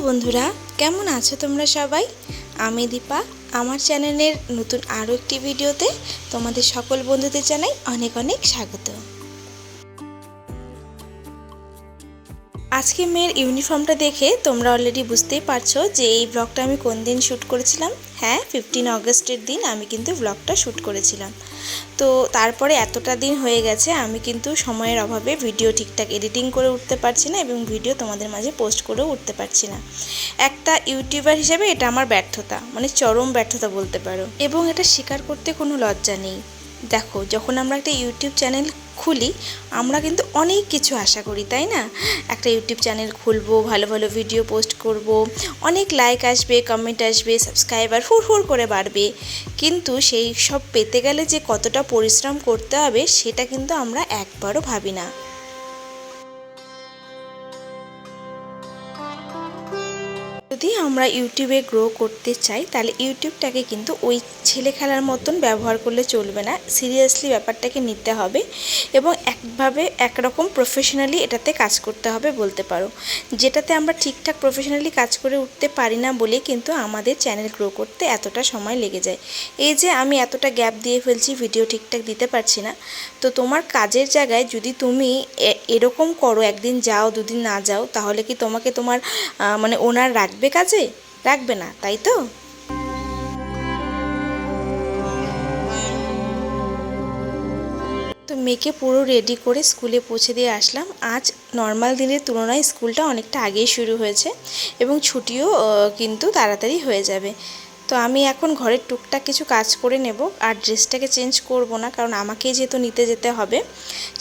বন্ধুরা, কেমন আছো তোমরা সবাই? আমি দীপা। আমার চ্যানেলের নতুন আরও একটি ভিডিওতে তোমাদের সকল বন্ধুদের জানাই অনেক অনেক স্বাগত। আজকে মেয়ের ইউনিফর্মটা দেখে তোমরা অলরেডি বুঝতেই পারছো যে এই ব্লগটা আমি কোন দিন শ্যুট করেছিলাম। হ্যাঁ, 15 অগস্টের দিন আমি কিন্তু ব্লগটা শ্যুট করেছিলাম। তো তারপরে এতটা দিন হয়ে গেছে, আমি কিন্তু সময়ের অভাবে ভিডিও ঠিকঠাক এডিটিং করে উঠতে পারছি না এবং ভিডিও তোমাদের মাঝে পোস্ট করেও উঠতে পারছি না। একটা ইউটিউবার হিসেবে এটা আমার ব্যর্থতা, মানে চরম ব্যর্থতা বলতে পারো, এবং এটা স্বীকার করতে কোনো লজ্জা নেই। দেখো, যখন আমরা একটা ইউটিউব চ্যানেল খুলি আমরা কিন্তু অনেক কিছু আশা করি, তাই না? একটা ইউটিউব চ্যানেল খুলবো, ভালো ভালো ভিডিও পোস্ট করব, অনেক লাইক আসবে, কমেন্ট আসবে, সাবস্ক্রাইবার হুড় করে বাড়বে। কিন্তু সেই সব পেতে গেলে যে কতটা পরিশ্রম করতে হবে সেটা কিন্তু আমরা একবারও ভাবি না। যদি আমরা ইউটিউবে গ্রো করতে চাই তাহলে ইউটিউবটাকে কিন্তু ওই ছেলে খেলার মতন ব্যবহার করলে চলবে না। সিরিয়াসলি ব্যাপারটাকে নিতে হবে এবং একরকম প্রফেশনালি এটাতে কাজ করতে হবে বলতে পারো। যেটাতে আমরা ঠিকঠাক প্রফেশনালি কাজ করে উঠতে পারি না বলে কিন্তু আমাদের চ্যানেল গ্রো করতে এতটা সময় লেগে যায়। এই যে আমি এতটা গ্যাপ দিয়ে ফেলছি, ভিডিও ঠিকঠাক দিতে পারছি না। তো তোমার কাজের জায়গায় যদি তুমি এরকম করো, একদিন যাও দুদিন না যাও, তাহলে কি তোমাকে তোমার মানে ওনার রাখবে কাজে? রাখবে না, তাই তো? তো মেয়েকে পুরো রেডি করে স্কুলে পৌঁছে দিয়ে আসলাম। আজ নর্মাল দিনের তুলনায় স্কুলটা অনেকটা আগেই শুরু হয়েছে এবং ছুটিও কিন্তু তাড়াতাড়ি হয়ে যাবে। তো আমি এখন ঘরের টুকটাক কিছু কাজ করে নেব, আর ড্রেসটাকে চেঞ্জ করব না, কারণ আমাকেই যেহেতু নিতে যেতে হবে।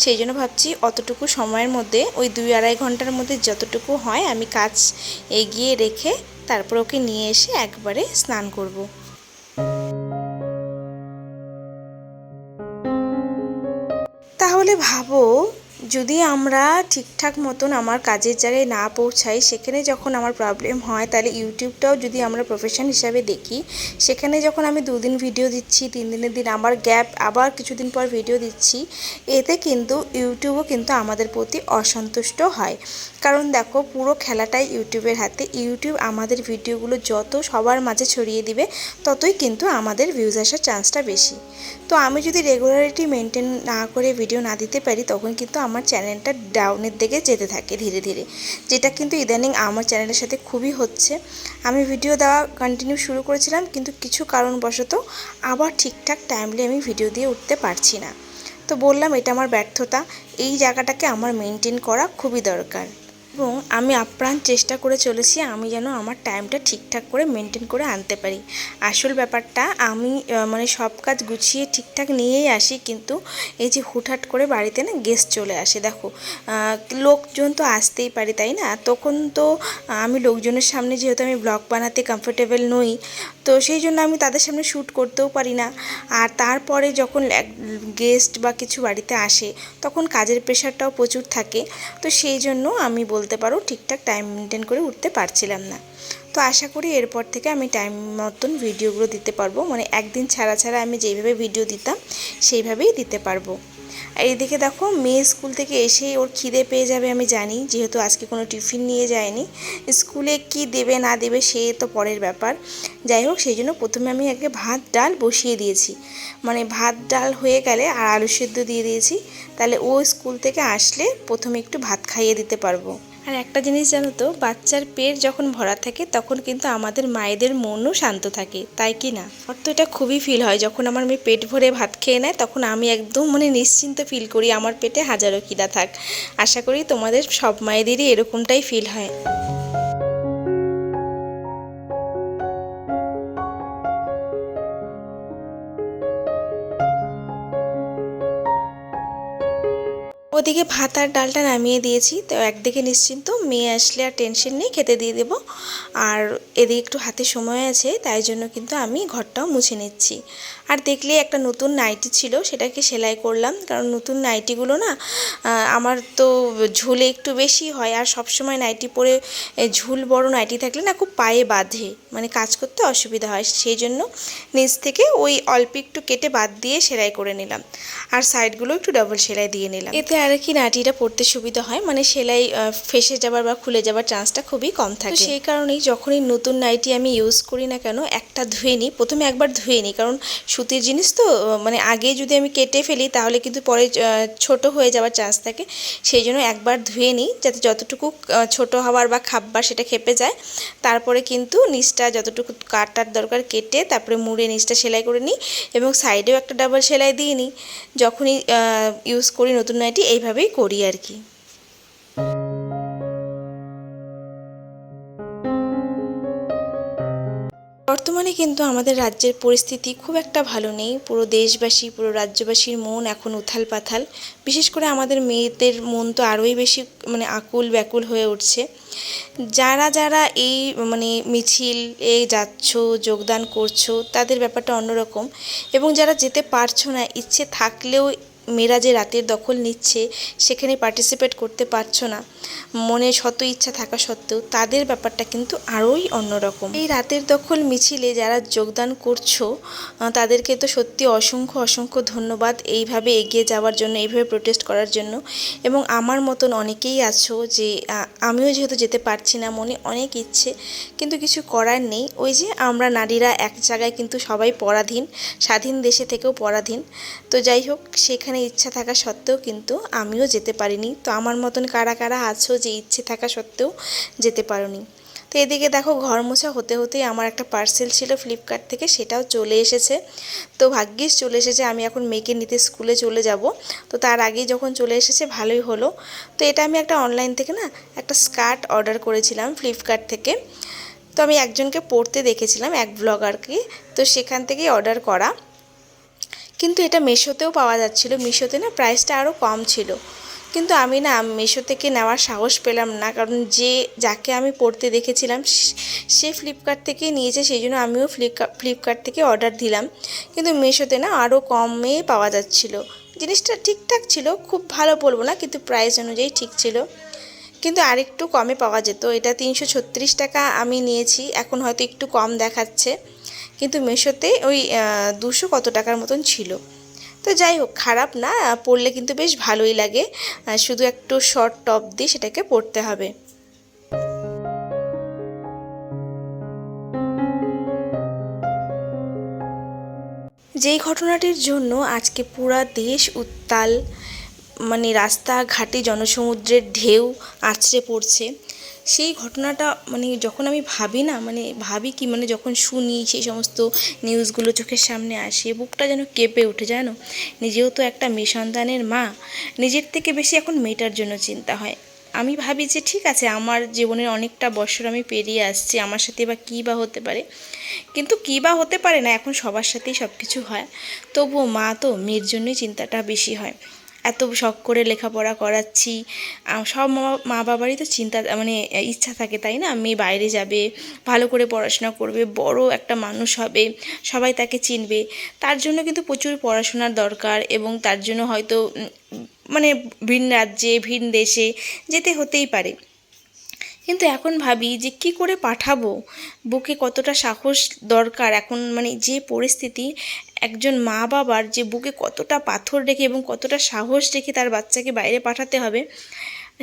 সেই জন্য ভাবছি অতটুকু সময়ের মধ্যে, ওই 2-2.5 ঘন্টার মধ্যে যতটুকু হয় আমি কাজ এগিয়ে রেখে তারপর ওকে নিয়ে এসে একবারে স্নান করব। তাহলে ভাবো, যদি আমরা ঠিকঠাক মতন আমার কাজের জায়গায় না পৌঁছাই, সেখানে যখন আমার প্রবলেম হয়, তাহলে ইউটিউবটাও যদি আমরা প্রফেশন হিসাবে দেখি, সেখানে যখন আমি 2 দিন ভিডিও দিচ্ছি, 3 দিনের দিন আমার গ্যাপ, আবার কিছুদিন পর ভিডিও দিচ্ছি, এতে কিন্তু ইউটিউবও কিন্তু আমাদের প্রতি অসন্তুষ্ট হয়। কারণ দেখো, পুরো খেলাটাই ইউটিউবের হাতে। ইউটিউব আমাদের ভিডিওগুলো যত সবার মাঝে ছড়িয়ে দিবে, ততই কিন্তু আমাদের ভিউজ আসার চান্সটা বেশি। তো আমি যদি রেগুলারিটি মেনটেন না করে ভিডিও না দিতে পারি, তখন কিন্তু আমার চ্যানেলটা ডাউনের দিকে যেতে থাকে ধীরে ধীরে, যেটা কিন্তু ইদানিং আমার চ্যানেলের সাথে খুবই হচ্ছে। আমি ভিডিও দেওয়া কন্টিনিউ শুরু করেছিলাম, কিন্তু কিছু কারণবশত আবার ঠিকঠাক টাইমলি আমি ভিডিও দিয়ে উঠতে পারছি না। তো বললাম, এটা আমার ব্যর্থতা। এই জায়গাটাকে আমার মেনটেন করা খুবই দরকার এবং আমি আপ্রাণ চেষ্টা করে চলেছি আমি যেন আমার টাইমটা ঠিকঠাক করে মেনটেন করে আনতে পারি। আসল ব্যাপারটা, আমি মানে সব কাজ গুছিয়ে ঠিকঠাক নিয়েই আসি, কিন্তু এই যে হুটহাট করে বাড়িতে না গেস্ট চলে আসে। দেখো, লোকজন তো আসতেই পারে, তাই না? তখন তো আমি লোকজনের সামনে, যেহেতু আমি ব্লগ বানাতে কমফোর্টেবল নই, তো সেই জন্য আমি তাদের সামনে শ্যুট করতেও পারি না। আর তারপরে যখন গেস্ট বা কিছু বাড়িতে আসে, তখন কাজের প্রেশারটাও প্রচুর থাকে। তো সেই জন্য আমি বলতে পারো ঠিকঠাক টাইম মেনটেন করে উঠতে পারছিলাম না। তো আশা করি এরপর থেকে আমি টাইম মতন ভিডিওগুলো দিতে পারবো, মানে একদিন ছাড়া ছাড়া আমি যেইভাবে ভিডিও দিতাম সেইভাবেই দিতে পারবো। আর এদিকে দেখো, মেয়ে স্কুল থেকে এসে ওর খিদে পেয়ে যাবে আমি জানি, যেহেতু আজকে কোনো টিফিন নিয়ে যায়নি। স্কুলে কি দেবে না দেবে সে তো পরের ব্যাপার। যাই হোক, সেই জন্য প্রথমে আমি আগে ভাত ডাল বসিয়ে দিয়েছি, মানে ভাত ডাল হয়ে গেলে আর আলু সেদ্ধ দিয়ে দিয়েছি, তাহলে ও স্কুল থেকে আসলে প্রথমে একটু ভাত খাইয়ে দিতে পারবো। আর একটা জিনিস জানো তো, বাচ্চার পেট যখন ভরা থাকে তখন কিন্তু আমাদের মায়েদের মনও শান্ত থাকে, তাই কি না? আমার তো এটা খুবই ফিল হয়, যখন আমার মেয়ে পেট ভরে ভাত খেয়ে নেয় তখন আমি একদম মানে নিশ্চিন্ত ফিল করি, আমার পেটে হাজারো খিদা থাক। আশা করি তোমাদের সব মায়েদেরই এরকমটাই ফিল হয়। ওদিকে ভাত আর ডালটা নামিয়ে দিয়েছি, তো একদিকে নিশ্চিন্ত, মেয়ে আসলে আর টেনশন নেই, খেতে দিয়ে দেবো। আর এদিকে একটু হাতে সময় আছে, তাই জন্য কিন্তু আমি ঘরটাও মুছে নিচ্ছি। আর দেখলে একটা নতুন নাইটি ছিল, সেটাকে সেলাই করলাম। কারণ নতুন নাইটিগুলো না আমার তো ঝুলে একটু বেশি হয়, আর সবসময় নাইটি পরে ঝুল বড় নাইটি থাকলে না খুব পায়ে বাঁধে, মানে কাজ করতে অসুবিধা হয়। সেই জন্য নিচ থেকে ওই অল্প একটু কেটে বাদ দিয়ে সেলাই করে নিলাম, আর সাইডগুলো একটু ডাবল সেলাই দিয়ে নিলাম। এতে আর কি নাইটিটা পরতে সুবিধা হয়, মানে সেলাই ফেসে যাবার বা খুলে যাবার চান্সটা খুবই কম থাকে। সেই কারণেই যখনই নতুন নাইটি আমি ইউজ করি না কেন, একটা ধুয়ে নিই, প্রথমে একবার ধুয়ে নিই, কারণ সুতির জিনিস তো, মানে আগে যদি আমি কেটে ফেলি তাহলে কিন্তু পরে ছোট হয়ে যাওয়ার চান্স থাকে। সেই জন্য একবার ধুয়ে নিই, যাতে যতটুকু ছোট হওয়ার বা খাববার সেটা খেপে যায়। তারপরে কিন্তু নিচটা যতটুকু কাটার দরকার কেটে তারপরে মুড়ে নিচটা সেলাই করে নিই, এবং সাইডেও একটা ডাবল সেলাই দিয়ে নিই। যখনই ইউজ করি নতুন নাইটি এইভাবেই করি আর কি। বর্তমানে কিন্তু আমাদের রাজ্যের পরিস্থিতি খুব একটা ভালো নেই। পুরো দেশবাসী, পুরো রাজ্যবাসীর মন এখন উথাল পাথাল। বিশেষ করে আমাদের মেয়েদের মন তো আরোই বেশি মানে আকুল ব্যাকুল হয়ে উঠছে। যারা যারা এই মানে মিছিল এ যাচ্ছ, যোগদান করছো, তাদের ব্যাপারটা অন্যরকম। এবং যারা যেতে পারছো না, ইচ্ছে থাকলেও মেয়েরা যে রাতের দখল নিচ্ছে সেখানে পার্টিসিপেট করতে পারছো না, মনে শত ইচ্ছা থাকা সত্ত্বেও, তাদের ব্যাপারটা কিন্তু আরোই অন্যরকম। এই রাতের দখল মিছিলে যারা যোগদান করছো তাদেরকে তো সত্যি অসংখ্য অসংখ্য ধন্যবাদ, এইভাবে এগিয়ে যাওয়ার জন্য, এইভাবে প্রোটেস্ট করার জন্য। এবং আমার মতন অনেকেই আছো যে আমিও যেহেতু যেতে পারছি না, মনে অনেক ইচ্ছে, কিন্তু কিছু করার নেই। ওই যে আমরা নারীরা এক জায়গায় কিন্তু সবাই পরাধীন, স্বাধীন দেশে থেকেও পরাধীন। তো যাই হোক, সেখানে ইচ্ছা থাকা সত্ত্বেও কিন্তু আমিও যেতে পারিনি। তো আমার মতন কারা কারা আছো যে ইচ্ছে থাকা সত্ত্বেও যেতে পারোনি? তো এদিকে দেখো, ঘর মোছা হতে হতেই আমার একটা পার্সেল ছিল ফ্লিপকার্ট থেকে, সেটাও চলে এসেছে। তো ভাগ্যিস চলে এসেছে, আমি এখন মেয়েকে নিতে স্কুলে চলে যাব। তো তার আগেই যখন চলে এসেছে ভালোই হলো। তো এটা আমি একটা অনলাইন থেকে না একটা স্কার্ট অর্ডার করেছিলাম ফ্লিপকার্ট থেকে। তো আমি একজনকে পরতে দেখেছিলাম, এক ব্লগারকে, তো সেখান থেকেই অর্ডার করা। কিন্তু এটা মিশোতেও পাওয়া যাচ্ছিলো, মিশোতে না প্রাইসটা আরও কম ছিল। কিন্তু আমি না মিশো থেকে নেওয়ার সাহস পেলাম না, কারণ যাকে আমি পড়তে দেখেছিলাম সে ফ্লিপকার্ট থেকেই নিয়েছে, সেই জন্য আমিও ফ্লিপকার্ট থেকে অর্ডার দিলাম। কিন্তু মিশোতে না আরও কমে পাওয়া যাচ্ছিলো। জিনিসটা ঠিকঠাক ছিল, খুব ভালো বলবো না, কিন্তু প্রাইস অনুযায়ী ঠিক ছিল। কিন্তু আরেকটু কমে পাওয়া যেত। এটা 336 টাকা আমি নিয়েছি, এখন হয়তো একটু কম দেখাচ্ছে, কিন্তু মিশোতে ওই 200 কত টাকার মতন ছিল। তো যাই হোক, খারাপ না, পরলে কিন্তু বেশ ভালোই লাগে। শুধু একটু শর্ট টপ দিয়ে সেটাকে পরতে হবে। যেই ঘটনাটির জন্য আজকে পুরা দেশ উত্তাল, মানে রাস্তাঘাটে জনসমুদ্রের ঢেউ আছড়ে পড়ছে, সেই ঘটনাটা মানে যখন আমি ভাবি না, মানে ভাবি কি, মানে যখন শুনি সেই সমস্ত নিউজগুলো চোখের সামনে আসে, বুকটা যেন কেঁপে ওঠে জানো। নিজেও তো একটা মেয়ে সন্তানের মা, নিজের থেকে বেশি এখন মেয়েটার জন্য চিন্তা হয়। আমি ভাবি যে ঠিক আছে, আমার জীবনের অনেকটা বছর আমি পেরিয়ে আসছি, আমার সাথে বা কী বা হতে পারে, কিন্তু কী বা হতে পারে না, এখন সবার সাথেই সব কিছু হয়। তবুও মা তো, মেয়ের জন্যই চিন্তাটা বেশি হয়। এত শখ করে লেখাপড়া করাচ্ছি, সব মা বাবারই তো চিন্তা মানে ইচ্ছা থাকে, তাই না? মেয়ে বাইরে যাবে, ভালো করে পড়াশোনা করবে, বড় একটা মানুষ হবে, সবাই তাকে চিনবে। তার জন্য কিন্তু প্রচুর পড়াশোনার দরকার, এবং তার জন্য হয়তো মানে ভিন রাজ্যে, ভিন দেশে যেতে হতেই পারে। কিন্তু এখন ভাবি যে কি করে পাঠাবো, বুকে কতটা সাহস দরকার এখন, মানে যে পরিস্থিতি, একজন মা বাবার যে বুকে কতটা পাথর রেখে এবং কতটা সাহস রেখে তার বাচ্চাকে বাইরে পাঠাতে হবে,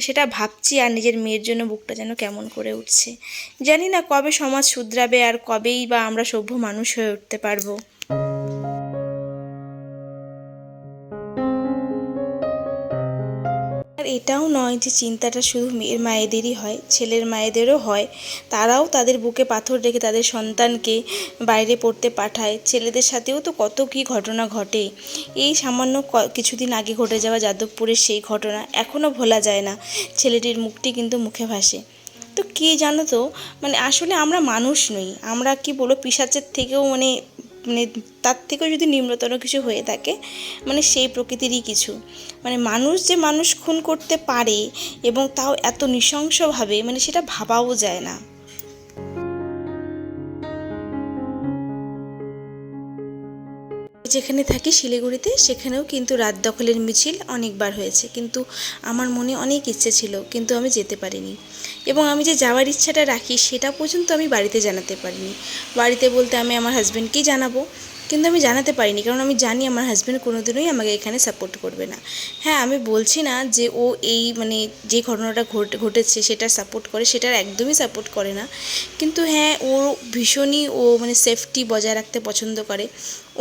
সেটা ভাবছি। আর নিজের মেয়ের জন্য বুকটা যেন কেমন করে উঠছে। জানি না কবে সমাজ শুধরাবে, আর কবেই বা আমরা সভ্য মানুষ হয়ে উঠতে পারবো। আর এটাও নয় যে চিন্তাটা শুধু মেয়ের মায়েদেরই হয়, ছেলের মায়েদেরও হয়। তারাও তাদের বুকে পাথর রেখে তাদের সন্তানকে বাইরে পড়তে পাঠায়। ছেলেদের সাথেও তো কত কী ঘটনা ঘটে। এই সামান্য কিছুদিন আগে ঘটে যাওয়া যাদবপুরের সেই ঘটনা এখনও ভোলা যায় না। ছেলেটির মুখটি কিন্তু মুখে ভাসে। তো কে জানো তো, মানে আসলে আমরা মানুষ নই, আমরা কি বলবো, পিশাচের থেকেও মানে মানে তার থেকেও যদি নিম্নতর কিছু হয়ে থাকে, মানে সেই প্রকৃতিরই কিছু। মানে মানুষ যে মানুষ খুন করতে পারে, এবং তাও এত নৃশংসভাবে, মানে সেটা ভাবাও যায় না। যেখানে থাকি শিলিগুড়িতে, সেখানেও কিন্তু রাত দখলের মিছিল অনেকবার হয়েছে, কিন্তু আমার মনে অনেক ইচ্ছে ছিল, কিন্তু আমি যেতে পারিনি। এবং আমি যে যাওয়ার ইচ্ছাটা রাখি সেটা পর্যন্ত আমি বাড়িতে জানাতে পারিনি। বাড়িতে বলতে আমি আমার হাজব্যান্ডকেই জানাবো, কিন্তু আমি জানাতে পারিনি, কারণ আমি জানি আমার হাজব্যান্ড কোনোদিনই আমাকে এখানে সাপোর্ট করবে না। হ্যাঁ, আমি বলছি না যে ও এই মানে যে ঘটনাটা ঘটেছে সেটা সাপোর্ট করে, সেটার একদমই সাপোর্ট করে না। কিন্তু হ্যাঁ, ও ভীষণই মানে সেফটি বজায় রাখতে পছন্দ করে।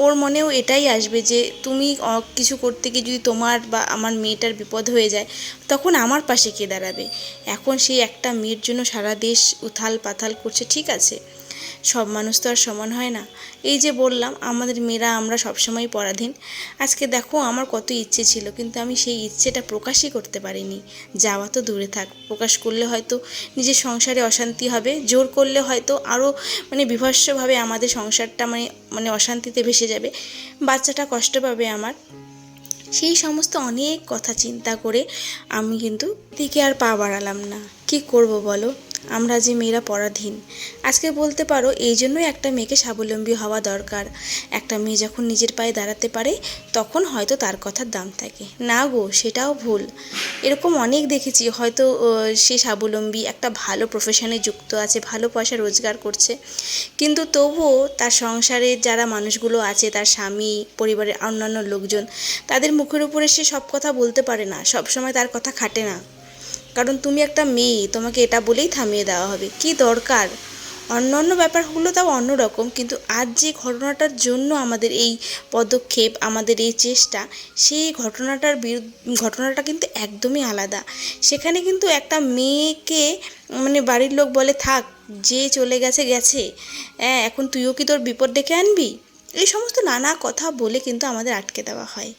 ওর মনেও এটাই আসবে যে তুমি কিছু করতে গিয়ে যদি তোমার বা আমার মেয়েটার বিপদ হয়ে যায়, তখন আমার পাশে কে দাঁড়াবে। এখন সেই একটা মেয়ের জন্য সারা দেশ উথাল পাথাল করছে, ঠিক আছে, সব মানুষ তো আর সমান হয় না। এই যে বললাম, আমাদের মেয়েরা আমরা সবসময় পরাধীন। আজকে দেখো, আমার কত ইচ্ছে ছিল, কিন্তু আমি সেই ইচ্ছেটা প্রকাশই করতে পারিনি। যাওয়া তো দূরে থাক, প্রকাশ করলে হয়তো নিজের সংসারে অশান্তি হবে, জোর করলে হয়তো আরও বীভৎসভাবে আমাদের সংসারটা মানে অশান্তিতে ভেসে যাবে, বাচ্চাটা কষ্ট পাবে আমার। সেই সমস্ত অনেক কথা চিন্তা করে আমি কিন্তু দিকে আর পা বাড়ালাম না। কি করব বলো, আমরা যে মেয়েরা পরাধীন। আজকে বলতে পারো এই জন্যই একটা মেয়েকে স্বাবলম্বী হওয়া দরকার। একটা মেয়ে যখন নিজের পায়ে দাঁড়াতে পারে, তখন হয়তো তার কথার দাম থাকে। না গো, সেটাও ভুল। এরকম অনেক দেখেছি, হয়তো সে স্বাবলম্বী, একটা ভালো প্রফেশনে যুক্ত আছে, ভালো পয়সা রোজগার করছে, কিন্তু তবুও তার সংসারে যারা মানুষগুলো আছে, তার স্বামী, পরিবারের অন্যান্য লোকজন, তাদের মুখের উপরে সে সব কথা বলতে পারে না, সব সময় তার কথা খাটে না। কারণ তুমি একটা মেয়ে, তোমাকে এটা বলেই থামিয়ে দেওয়া হবে, কি দরকার। অন্য ব্যাপারগুলো তাও অন্যরকম, কিন্তু আজ যে ঘটনাটার জন্য আমাদের এই পদক্ষেপ, আমাদের এই চেষ্টা, সেই ঘটনাটা কিন্তু একদমই আলাদা। সেখানে কিন্তু একটা মেয়েকে বাড়ির লোক বলে, থাক, যে চলে গেছে গেছে, হ্যাঁ, এখন তুইও কি তোর বিপদ ডেকে আনবি, এই সমস্ত নানা কথা বলে কিন্তু আমাদের আটকে দেওয়া হয়।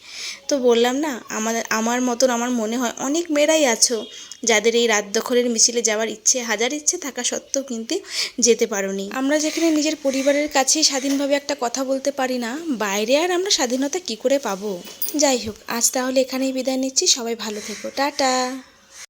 তো বললাম না, আমার মতন আমার মনে হয় অনেক মেয়েরাই আছো যাদের এই রাত দখলের মিছিলে যাওয়ার ইচ্ছে, হাজার ইচ্ছে থাকা সত্ত্বেও কিন্তু যেতে পারোনি। আমরা যেখানে নিজের পরিবারের কাছেই স্বাধীনভাবে একটা কথা বলতে পারি না, বাইরে আর আমরা স্বাধীনতা কি করে পাবো। যাই হোক, আজ তাহলে এখানেই বিদায় নিচ্ছি। সবাই ভালো থেকো, টাটা।